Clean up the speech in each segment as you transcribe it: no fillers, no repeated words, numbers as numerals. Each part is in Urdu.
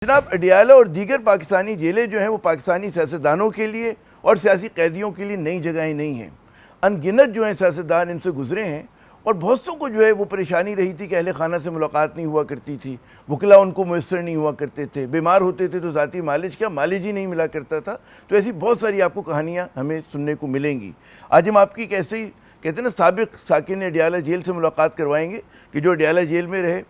جناب اڈیالہ اور دیگر پاکستانی جیلیں جو ہیں وہ پاکستانی سیاستدانوں کے لیے اور سیاسی قیدیوں کے لیے نئی جگہیں نہیں ہیں۔ ان گنت جو ہیں سیاستدان ان سے گزرے ہیں اور بہت سو کو جو ہے وہ پریشانی رہی تھی کہ اہل خانہ سے ملاقات نہیں ہوا کرتی تھی، وکلا ان کو میسر نہیں ہوا کرتے تھے، بیمار ہوتے تھے تو ذاتی معالج کیا معالج ہی نہیں ملا کرتا تھا۔ تو ایسی بہت ساری آپ کو کہانیاں ہمیں سننے کو ملیں گی۔ آج ہم آپ کی کیسے کہتے ہیں نا سابق ساکن اڈیالہ جیل سے ملاقات کروائیں گے کہ جو اڈیالہ جیل میں رہے،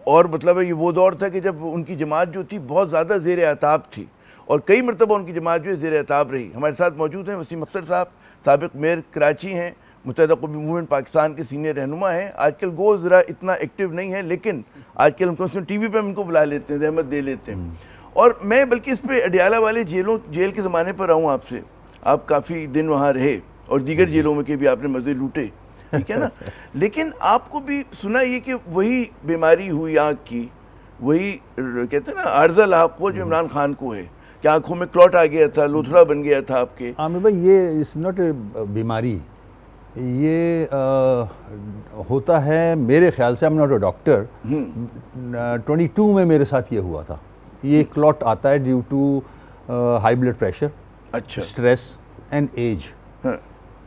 اور مطلب ہے یہ وہ دور تھا کہ جب ان کی جماعت جو تھی بہت زیادہ زیر اعتاب تھی اور کئی مرتبہ ان کی جماعت جو ہے زیر اعتاب رہی۔ ہمارے ساتھ موجود ہیں وسیم اختر صاحب، سابق میئر کراچی ہیں، متحدہ قومی موومنٹ پاکستان کے سینئر رہنما ہیں۔ آج کل گو ذرا اتنا ایکٹیو نہیں ہے لیکن آج کل ہم کو ٹی وی پہ ہم ان کو بلا لیتے ہیں، زحمت دے لیتے ہیں۔ اور میں بلکہ اس پہ اڈیالہ والے جیل کے زمانے پر آؤں آپ سے، آپ کافی دن وہاں رہے اور دیگر جیلوں میں کے بھی آپ نے مزے لوٹے، ٹھیک ہے نا، لیکن آپ کو بھی سنا یہ کہ وہی بیماری ہوئی آنکھ کی، وہی کہتے ہیں نا عارضہ لاحق ہوا جو عمران خان کو ہے کہ آنکھوں میں کلوٹ آ گیا تھا، لوتھڑا بن گیا تھا آپ کے۔ عامر بھائی یہ اس ناٹ بیماری، یہ ہوتا ہے میرے خیال سے، I'm not a ڈاکٹر، 22 میں میرے ساتھ یہ ہوا تھا۔ یہ کلوٹ آتا ہے due to high blood pressure, اچھا، اسٹریس اینڈ ایج۔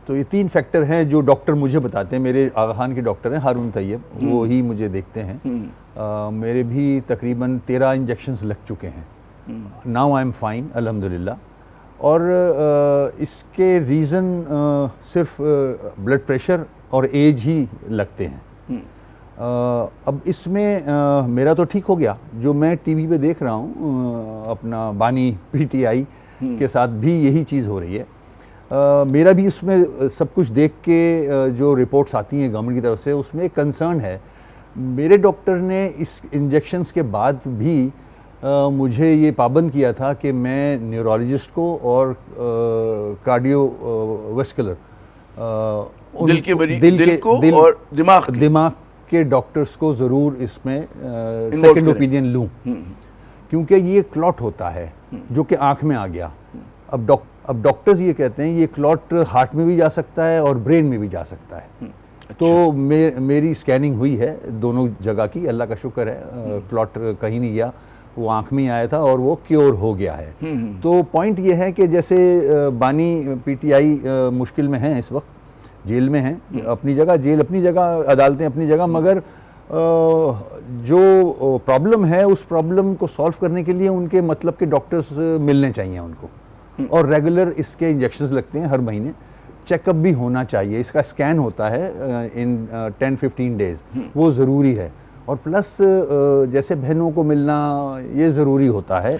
تو یہ تین فیکٹر ہیں جو ڈاکٹر مجھے بتاتے ہیں۔ میرے آغا خان کے ڈاکٹر ہیں ہارون طیب، وہی مجھے دیکھتے ہیں۔ میرے بھی تقریباً 13 انجیکشنز لگ چکے ہیں۔ ناؤ آئی ایم فائن الحمدللہ۔ اور اس کے ریزن صرف بلڈ پریشر اور ایج ہی لگتے ہیں۔ اب اس میں میرا تو ٹھیک ہو گیا، جو میں ٹی وی پہ دیکھ رہا ہوں اپنا بانی پی ٹی آئی کے ساتھ بھی یہی چیز ہو رہی ہے۔ میرا بھی اس میں سب کچھ دیکھ کے جو رپورٹس آتی ہیں گورنمنٹ کی طرف سے، اس میں ایک کنسرن ہے۔ میرے ڈاکٹر نے اس انجیکشنز کے بعد بھی مجھے یہ پابند کیا تھا کہ میں نیورولوجسٹ کو اور کارڈیو ویسکولر دل کو اور دماغ کے ڈاکٹرز کو ضرور اس میں سیکنڈ اوپینین لوں، کیونکہ یہ کلوٹ ہوتا ہے جو کہ آنکھ میں آ گیا۔ اب ڈاکٹرز یہ کہتے ہیں یہ کلوٹ ہارٹ میں بھی جا سکتا ہے اور برین میں بھی جا سکتا ہے۔ تو میری سکیننگ ہوئی ہے دونوں جگہ کی، اللہ کا شکر ہے، کلوٹ کہیں نہیں گیا، وہ آنکھ میں آیا تھا اور وہ کیور ہو گیا ہے۔ تو پوائنٹ یہ ہے کہ جیسے بانی پی ٹی آئی مشکل میں ہیں، اس وقت جیل میں ہیں، اپنی جگہ جیل اپنی جگہ، عدالتیں اپنی جگہ، مگر جو پرابلم ہے اس پرابلم کو سالو کرنے کے لیے ان کے مطلب کے ڈاکٹرز ملنے چاہیے ان کو، اور ریگولر اس کے انجیکشنز لگتے ہیں ہر مہینے، چیک اپ بھی ہونا چاہیے، اس کا اسکین ہوتا ہے ان 10-15 ڈیز، وہ ضروری ہے۔ اور پلس جیسے بہنوں کو ملنا یہ ضروری ہوتا ہے،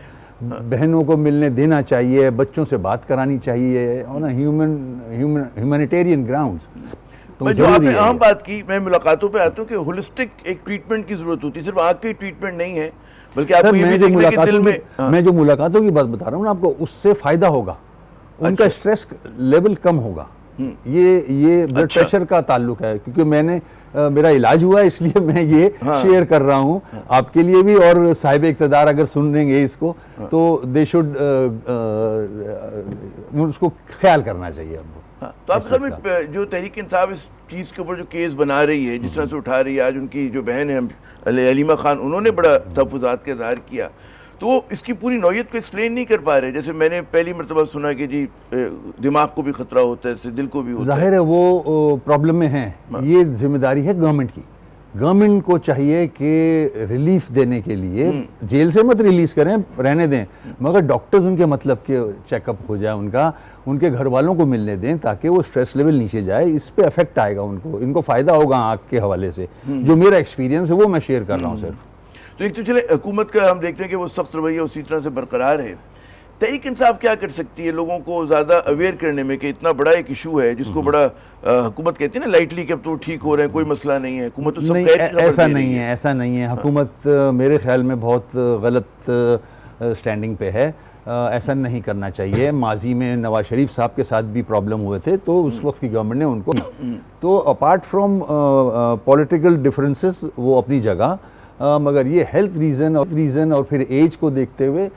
بہنوں کو ملنے دینا چاہیے، بچوں سے بات کرانی چاہیے آن اے ہیومینیٹیرین گراؤنڈز۔ میں جو آپ نے اہم بات کی، میں ملاقاتوں پہ آتا ہوں کہ ہولسٹک ایک ٹریٹمنٹ کی ضرورت ہوتی ہے، صرف آنکھ کی ٹریٹمنٹ نہیں ہے، بلکہ آپ کو یہ بھی دیکھنا کہ دل میں، میں جو ملاقاتوں کی بات بتا رہا ہوں نا آپ کو، اس سے فائدہ ہوگا، ان کا اسٹریس لیول کم ہوگا۔ یہ بلڈ پریشر کا تعلق ہے، کیونکہ میں نے میرا علاج ہوا ہے، اس لیے میں یہ شیئر کر رہا ہوں آپ کے لیے بھی، اور صاحب اقتدار اگر سن لیں گے اس کو تو دے شوڈ اس کو خیال کرنا چاہیے ہم کو۔ تو آپ سر میں جو تحریک انصاف اس چیز کے اوپر جو کیس بنا رہی ہے، جس طرح سے اٹھا رہی ہے، آج ان کی جو بہن ہے علیمہ خان، انہوں نے بڑا تحفظات کا اظہار کیا، تو وہ اس کی پوری نوعیت کو ایکسپلین نہیں کر پا رہے۔ جیسے میں نے پہلی مرتبہ سنا کہ جی دماغ کو بھی خطرہ ہوتا ہے، اس سے دل کو بھی ہوتا ہے۔ ظاہر ہے وہ پرابلم میں ہیں، یہ ذمہ داری ہے گورنمنٹ کی۔ گورنمنٹ کو چاہیے کہ ریلیف دینے کے لیے جیل سے مت ریلیز کریں، رہنے دیں، مگر ڈاکٹرز ان کے مطلب کہ چیک اپ ہو جائے ان کے گھر والوں کو ملنے دیں، تاکہ وہ اسٹریس لیول نیچے جائے۔ اس پہ افیکٹ آئے گا ان کو فائدہ ہوگا آنکھ کے حوالے سے۔ جو میرا ایکسپیرینس ہے وہ میں شیئر کر رہا ہوں صرف۔ تو ایک تو چلے حکومت کا ہم دیکھتے ہیں کہ وہ سخت رویہ اسی طرح سے برقرار ہے، تحریک انصاف کیا کر سکتی ہے لوگوں کو زیادہ اویئر کرنے میں کہ اتنا بڑا ایک ایشو ہے جس کو بڑا حکومت کہتی ہے نا لائٹلی کہ اب تو ٹھیک ہو رہے ہیں، کوئی مسئلہ نہیں ہے، حکومت تو سب خیر کی خبر دے رہی ہے۔ ایسا نہیں ہے، حکومت میرے خیال میں بہت غلط سٹینڈنگ پہ ہے، ایسا نہیں کرنا چاہیے۔ ماضی میں نواز شریف صاحب کے ساتھ بھی پرابلم ہوئے تھے، تو اس وقت کی گورنمنٹ نے ان کو، تو اپارٹ فرام پولیٹیکل ڈفرینسز وہ اپنی جگہ، مگر یہ ہیلتھ ریزن اور پھر ایج کو دیکھتے ہوئے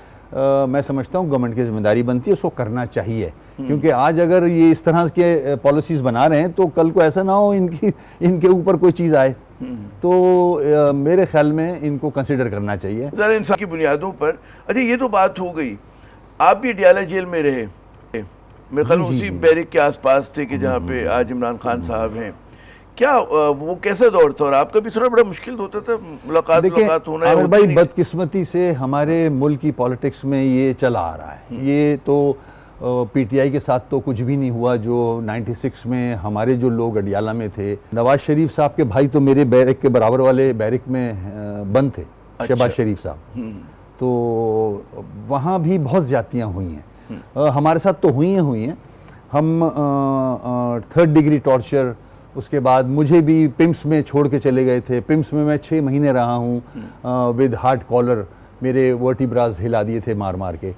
میں سمجھتا ہوں گورنمنٹ کی ذمہ داری بنتی ہے، اس کو کرنا چاہیے۔ کیونکہ آج اگر یہ اس طرح کے پالیسیز بنا رہے ہیں تو کل کو ایسا نہ ہو ان کے اوپر کوئی چیز آئے۔ تو میرے خیال میں ان کو کنسیڈر کرنا چاہیے ذرا انسان کی بنیادوں پر. اچھا یہ تو بات ہو گئی, آپ بھی اڈیالہ جیل میں رہے, میرے خیال میں اسی بیرک کے آس پاس تھے کہ جہاں پہ آج عمران خان صاحب ہیں. کیا وہ کیسا دور تھا, اور آپ کا بھی سنا بڑا مشکل ہوتا تھا ملاقات ہونا ہے؟ عامر بھائی بدقسمتی سے ہمارے ملک کی پالیٹکس میں یہ چلا آ رہا ہے. یہ تو پی ٹی آئی کے ساتھ تو کچھ بھی نہیں ہوا. جو 96 میں ہمارے جو لوگ اڈیالہ میں تھے, نواز شریف صاحب کے بھائی تو میرے بیرک کے برابر والے بیرک میں بند تھے, شہباز شریف صاحب, تو وہاں بھی بہت زیادتیاں ہوئی ہیں. ہمارے ساتھ تو ہوئی ہیں. ہم 3rd ڈگری ٹارچر, اس کے بعد مجھے بھی پمس میں چھوڑ کے چلے گئے تھے. پمس میں 6 مہینے رہا ہوں ود ہارٹ کالر, میرے ورٹیبراز ہلا دیے تھے مار مار کے.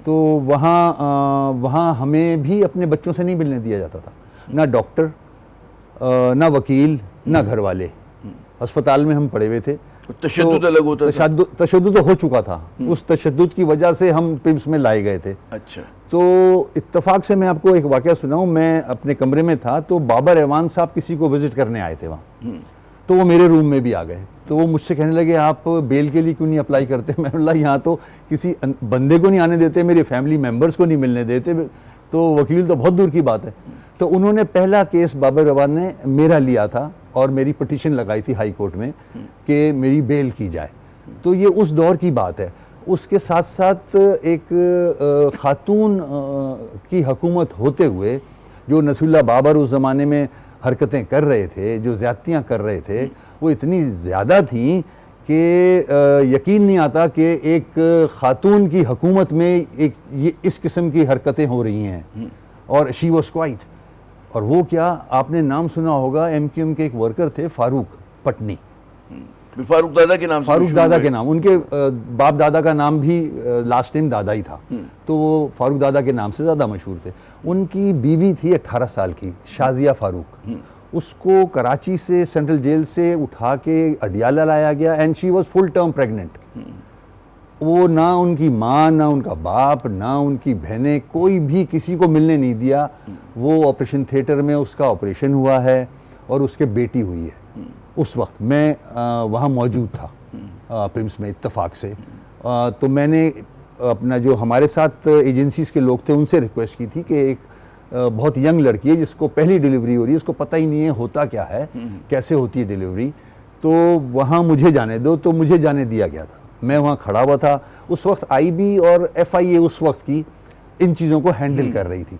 تو وہاں ہمیں بھی اپنے بچوں سے نہیں ملنے دیا جاتا تھا, نہ ڈاکٹر, نہ وکیل, نہ گھر والے. ہسپتال میں ہم پڑے ہوئے تھے. تشدد الگ ہوتا تھا. تشدد تو ہو چکا تھا. اس تشدد کی وجہ سے ہم پمس میں لائے گئے تھے. اچھا. تو اتفاق سے میں آپ کو ایک واقعہ سناؤں. میں اپنے کمرے میں تھا تو بابر اعوان صاحب کسی کو وزٹ کرنے آئے تھے وہاں, تو وہ میرے روم میں بھی آ گئے. تو وہ مجھ سے کہنے لگے آپ بیل کے لیے کیوں نہیں اپلائی کرتے؟ میں نے بولا یہاں تو کسی بندے کو نہیں آنے دیتے, میری فیملی ممبرز کو نہیں ملنے دیتے, تو وکیل تو بہت دور کی بات ہے. تو انہوں نے پہلا کیس بابر اعوان نے میرا لیا تھا اور میری پٹیشن لگائی تھی ہائی کورٹ میں کہ میری بیل کی جائے. تو یہ اس دور کی بات ہے. اس کے ساتھ ساتھ ایک خاتون کی حکومت ہوتے ہوئے جو نصیر اللہ بابر اس زمانے میں حرکتیں کر رہے تھے, جو زیادتیاں کر رہے تھے, وہ اتنی زیادہ تھیں کہ یقین نہیں آتا کہ ایک خاتون کی حکومت میں یہ اس قسم کی حرکتیں ہو رہی ہیں. اور شی واز کوائٹ. اور وہ کیا, آپ نے نام سنا ہوگا, ایم کیو ایم کے ایک ورکر تھے فاروق پٹنی, فاروق دادا کے نام, فاروق دادا کے نام, ان کے باپ دادا کا نام بھی لاسٹ ٹائم دادا ہی تھا, تو وہ فاروق دادا کے نام سے زیادہ مشہور تھے. ان کی بیوی تھی 18 سال کی, شازیہ فاروق. اس کو کراچی سے سینٹرل جیل سے اٹھا کے اڈیالہ لایا گیا, and she was full term pregnant. وہ نہ ان کی ماں, نہ ان کا باپ, نہ ان کی بہنیں, کوئی بھی کسی کو ملنے نہیں دیا. وہ آپریشن تھیٹر میں اس کا آپریشن ہوا ہے اور اس کے بیٹی ہوئی ہے. اس وقت میں وہاں موجود تھا پرمس میں اتفاق سے. تو میں نے اپنا جو ہمارے ساتھ ایجنسیز کے لوگ تھے ان سے ریکویسٹ کی تھی کہ ایک بہت ینگ لڑکی ہے جس کو پہلی ڈیلیوری ہو رہی ہے, اس کو پتہ ہی نہیں ہے ہوتا کیا ہے, کیسے ہوتی ہے ڈیلیوری, تو وہاں مجھے جانے دو. تو مجھے جانے دیا گیا تھا. میں وہاں کھڑا ہوا تھا. اس وقت آئی بی اور ایف آئی اے اس وقت کی ان چیزوں کو ہینڈل کر رہی تھی.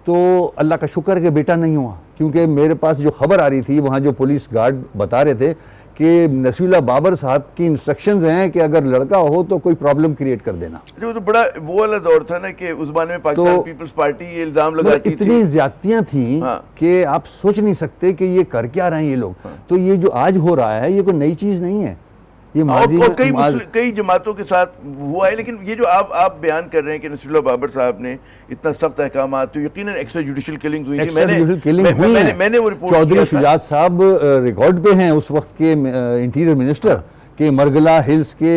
تو اللہ کا شکر کہ بیٹا نہیں ہوا, کیونکہ میرے پاس جو خبر آ رہی تھی, وہاں جو پولیس گارڈ بتا رہے تھے کہ نصیر اللہ بابر صاحب کی انسٹرکشنز ہیں کہ اگر لڑکا ہو تو کوئی پرابلم کریٹ کر دینا. جو تو بڑا وہ والا دور تھا نا کہ اس زمانے میں پاکستان پیپلز پارٹی یہ الزام لگاتی تھی, اتنی زیادتیاں تھیں کہ آپ سوچ نہیں سکتے کہ یہ کر کیا رہے ہیں یہ لوگ. تو یہ جو آج ہو رہا ہے یہ کوئی نئی چیز نہیں ہے, یہ ماضی کئی جماعتوں کے ساتھ ہوا ہے. لیکن یہ جو آپ بیان کر رہے ہیں کہ نصیر اللہ بابر صاحب نے اتنا سخت احکامات, تو یقیناً ایکسٹرا جوڈیشل کلنگ ہوئی تھی. میں نے وہ رپورٹ چودھری شجاعت صاحب ریکارڈ پہ ہیں اس وقت کے انٹیریئر منسٹر, کہ مرگلا ہلز کے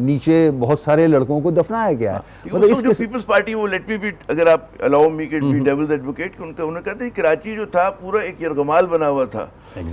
نیچے بہت سارے لڑکوں کو دفنایا گیا ہے. مطلب جو پیپلز پارٹی, وہ لیٹ می بی, اگر آپ الاؤ می کہ بی ڈیولز ایڈوکیٹ, انہوں نے کہا تھا کہ کراچی جو تھا پورا ایک یرغمال بنا ہوا تھا.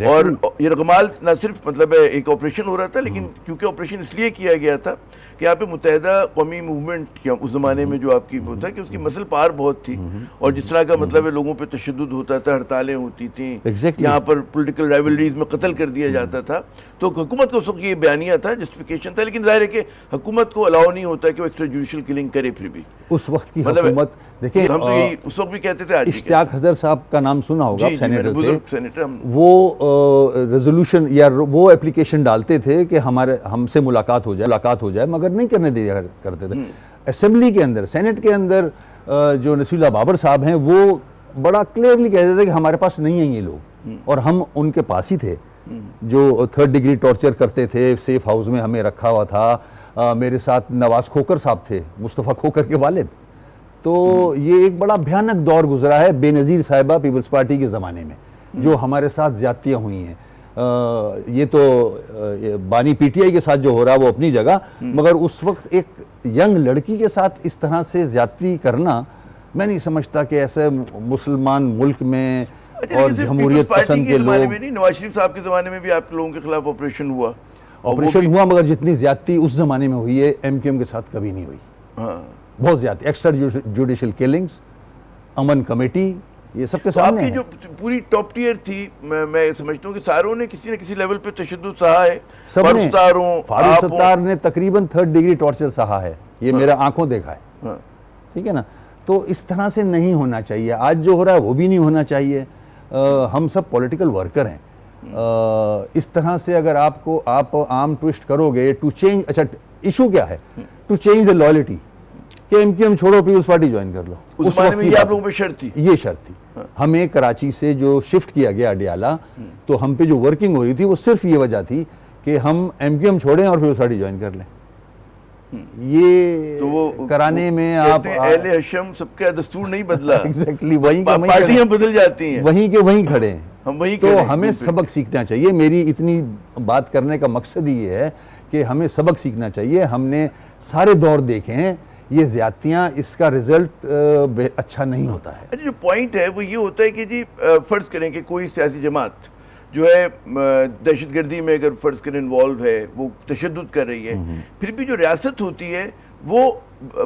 اور یرغمال نہ صرف مطلب ایک آپریشن ہو رہا تھا, لیکن کیونکہ آپریشن اس لیے کیا گیا تھا کہ یہاں پہ متحدہ قومی موومنٹ اس زمانے میں جو آپ کی وہ تھا کہ اس کی مسل پار بہت تھی, اور جس طرح کا مطلب ہے لوگوں پہ تشدد ہوتا تھا, ہڑتالیں ہوتی تھیں, یہاں پر پولیٹیکل رائیولریز میں قتل کر دیا جاتا تھا. تو حکومت کو اس وقت یہ بیانیہ تھا, جسٹیفیکیشن تھا, لیکن ظاہر ہے کہ حکومت کو الاؤ نہیں ہوتا کہ وہ ایکسٹرا جوڈیشل کلنگ کرے. پھر بھی اس وقت کی حکومت دیکھیں, ہم تو یہی اس وقت بھی کہتے تھے. اشتیاق حضر صاحب کا نام سنا ہوگا, سینیٹر تھے. وہ ریزولوشن یا وہ اپلیکیشن ڈالتے تھے کہ ہم سے ملاقات ہو جائے, مگر نہیں کرنے دیا کرتے تھے. اسمبلی کے اندر, سینٹ کے اندر جو نصیر اللہ بابر صاحب ہیں وہ بڑا کلیئرلی کہتے تھے کہ ہمارے پاس نہیں ہیں یہ لوگ, اور ہم ان کے پاس ہی تھے. جو 3rd ڈگری ٹارچر کرتے تھے, سیف ہاؤس میں ہمیں رکھا ہوا تھا. میرے ساتھ نواز کھوکر صاحب تھے, مصطفیٰ کھوکر کے والد. تو یہ ایک بڑا بھیانک دور گزرا ہے بے نظیر صاحبہ پیپلز پارٹی کے زمانے میں, جو ہمارے ساتھ زیادتیاں ہوئی ہیں. یہ تو بانی پی ٹی آئی کے ساتھ جو ہو رہا وہ اپنی جگہ, مگر اس وقت ایک ینگ لڑکی کے ساتھ اس طرح سے زیادتی کرنا, میں نہیں سمجھتا کہ ایسے مسلمان ملک میں اور جمہوریت پسند کے لوگ. نہیں، نواز شریف صاحب کے زمانے میں بھی آپ لوگوں کے خلاف آپریشن ہوا. آپریشن ہوا مگر جتنی زیادتی اس زمانے میں ہوئی ہے ایم کیو ایم کے ساتھ کبھی نہیں ہوئی. بہت زیادہ ایکسٹرا جوڈیشل کلنگز، امن کمیٹی، یہ سب کے سامنے ہے. جو پوری ٹاپ ٹیئر تھی، میں سمجھتا ہوں کہ ساروں نے کسی نہ کسی لیول پہ تشدد سہا ہے. فاروق ستار نے تقریباً 3rd ڈگری ٹارچر سہا ہے، یہ میرا آنکھوں دیکھا ہے. ٹھیک ہے نا. تو اس طرح سے نہیں ہونا چاہیے. آج جو ہو رہا ہے وہ بھی نہیں ہونا چاہیے. ہم سب پولیٹیکل ورکر ہیں. اس طرح سے اگر آپ عام ٹوسٹ کرو گے ٹو چینج. اچھا ایشو کیا ہے؟ ٹو چینج دا لائلٹی، کہ ایم کیو ایم چھوڑو پیپلز پارٹی جوائن کر لو. اس زمانے میں یہ آپ لوگوں پہ شرط تھی؟ یہ شرط تھی. ہمیں کراچی سے جو شفٹ کیا گیا اڈیالہ، تو ہم پہ جو ورکنگ ہو رہی تھی وہ صرف یہ وجہ تھی کہ ہم ایم کیو ایم چھوڑیں اور پیپلز پارٹی جوائن کر لیں. یہ کرانے میں آپ اہل ہشم سب کا دستور نہیں بدلا. ایگزیکٹلی وہیں پارٹیاں بدل جاتی ہیں، وہیں کے وہیں کھڑے ہیں. ہم وہیں تو ہمیں سبق سیکھنا چاہیے. میری اتنی بات کرنے کا مقصد یہ ہے کہ ہمیں سبق سیکھنا چاہیے. ہم نے سارے دور دیکھے ہیں، یہ زیادتیاں، اس کا رزلٹ اچھا نہیں ہوتا ہے. جو پوائنٹ ہے وہ یہ ہوتا ہے کہ جی فرض کریں کہ کوئی سیاسی جماعت جو ہے دہشت گردی میں اگر فرض کریں انوالو ہے، وہ تشدد کر رہی ہے، پھر بھی جو ریاست ہوتی ہے وہ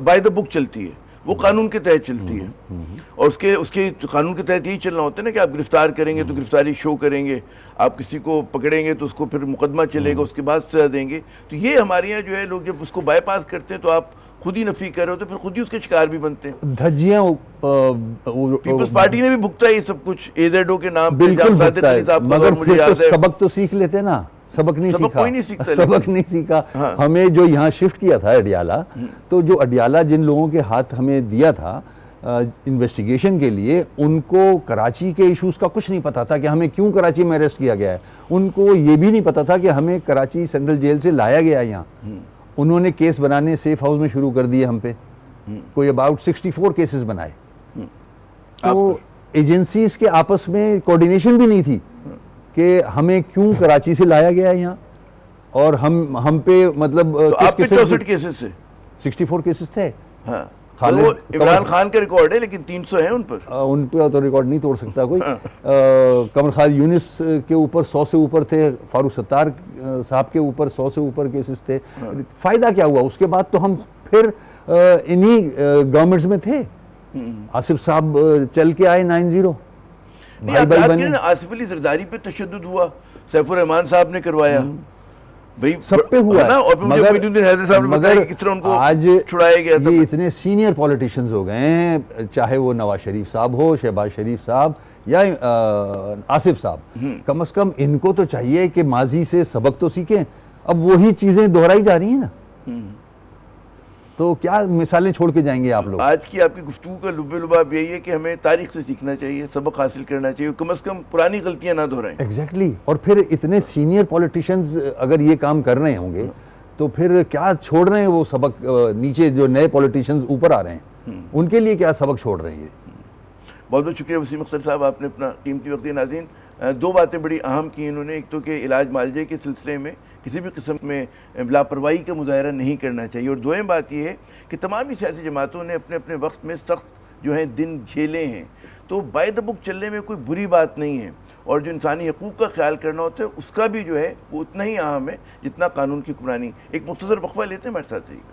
بائی دا بک چلتی ہے، وہ قانون کے تحت چلتی ہے. اور اس کے قانون کے تحت یہی چلنا ہوتا ہے نا کہ آپ گرفتار کریں گے تو گرفتاری شو کریں گے، آپ کسی کو پکڑیں گے تو اس کو پھر مقدمہ چلے گا، اس کے بعد سزا دیں گے. تو یہ ہمارے یہاں جو ہے لوگ جب اس کو بائی پاس کرتے ہیں تو آپ خود ہی نفی کر رہے ہو تو پھر خود ہی اس کے شکار بھی بنتے ہیں. دھجیاں پیپلز پارٹی نے بھی بھگتا ہے یہ سب کچھ AZO کے نام پہ. بالکل بھگتا ہے، مگر پھر تو سبق تو سیکھ لیتے نا. سبق نہیں سیکھا. سبق نہیں سیکھا. ہمیں جو یہاں شفٹ کیا تھا اڈیالہ، تو جو اڈیالہ جن لوگوں کے ہاتھ ہمیں دیا تھا انویسٹیگیشن کے لیے، ان کو کراچی کے ایشوز کا کچھ نہیں پتا تھا کہ ہمیں کیوں کراچی میں اریسٹ کیا گیا ہے. ان کو یہ بھی نہیں پتا تھا کہ ہمیں کراچی سینٹرل جیل سے لایا گیا یہاں. انہوں نے کیس بنانے سیف ہاؤس میں شروع کر دیے ہم پہ. کوئی اباؤٹ 64 کیسز بنائے. تو ایجنسیز کے آپس میں کوارڈینیشن بھی نہیں تھی کہ ہمیں کیوں کراچی سے لایا گیا یہاں، اور ہم پہ مطلب 64 کیسز سے 64 کیسز تھے. عمران خان کا ریکارڈ ہے لیکن 300 ہیں ان پہ تو ریکارڈ نہیں توڑ سکتا کوئی. قمر خالد یونس کے اوپر 100 سے اوپر تھے. فاروق ستار صاحب کے اوپر 100 سے اوپر کیسز تھے. فائدہ کیا ہوا؟ اس کے بعد تو ہم پھر انہی گورنمنٹس میں تھے. آصف صاحب چل کے آئے 90. آصف علی زرداری پہ تشدد ہوا، سیف الرحمان صاحب نے کروایا، سب پہ ہوا ہے. مگر آج یہ اتنے سینئر پولیٹیشنز ہو گئے ہیں، چاہے وہ نواز شریف صاحب ہو، شہباز شریف صاحب یا آصف صاحب، کم از کم ان کو تو چاہیے کہ ماضی سے سبق تو سیکھیں. اب وہی چیزیں دہرائی جا رہی ہیں نا. تو کیا مثالیں چھوڑ کے جائیں گے آپ لوگ؟ آج کی آپ کی گفتگو کا لب لباب یہی ہے کہ ہمیں تاریخ سے سیکھنا چاہیے، سبق حاصل کرنا چاہیے، کم از کم پرانی غلطیاں نہ دہرائیں. ایگزیکٹلی. اور پھر اتنے سینئر پولیٹیشینز اگر یہ کام کر رہے ہوں گے تو پھر کیا چھوڑ رہے ہیں وہ سبق؟ نیچے جو نئے پولیٹیشینز اوپر آ رہے ہیں ان کے لیے کیا سبق چھوڑ رہے ہیں؟ بہت بہت شکریہ وسیم اختر صاحب، آپ نے اپنا قیمتی وقت دیا. ناظرین، 2 باتیں بڑی اہم کی انہوں نے. ایک تو کہ علاج معالجے کے سلسلے میں کسی بھی قسم میں لاپرواہی کا مظاہرہ نہیں کرنا چاہیے، اور دوئم بات یہ ہے کہ تمام ہی سیاسی جماعتوں نے اپنے اپنے وقت میں سخت جو ہیں دن جھیلے ہیں. تو بائی دا بک چلنے میں کوئی بری بات نہیں ہے، اور جو انسانی حقوق کا خیال کرنا ہوتا ہے اس کا بھی جو ہے وہ اتنا ہی اہم ہے جتنا قانون کی حکمرانی. ایک مختصر وقفہ لیتے ہیں، ہمارے ساتھ رہیے.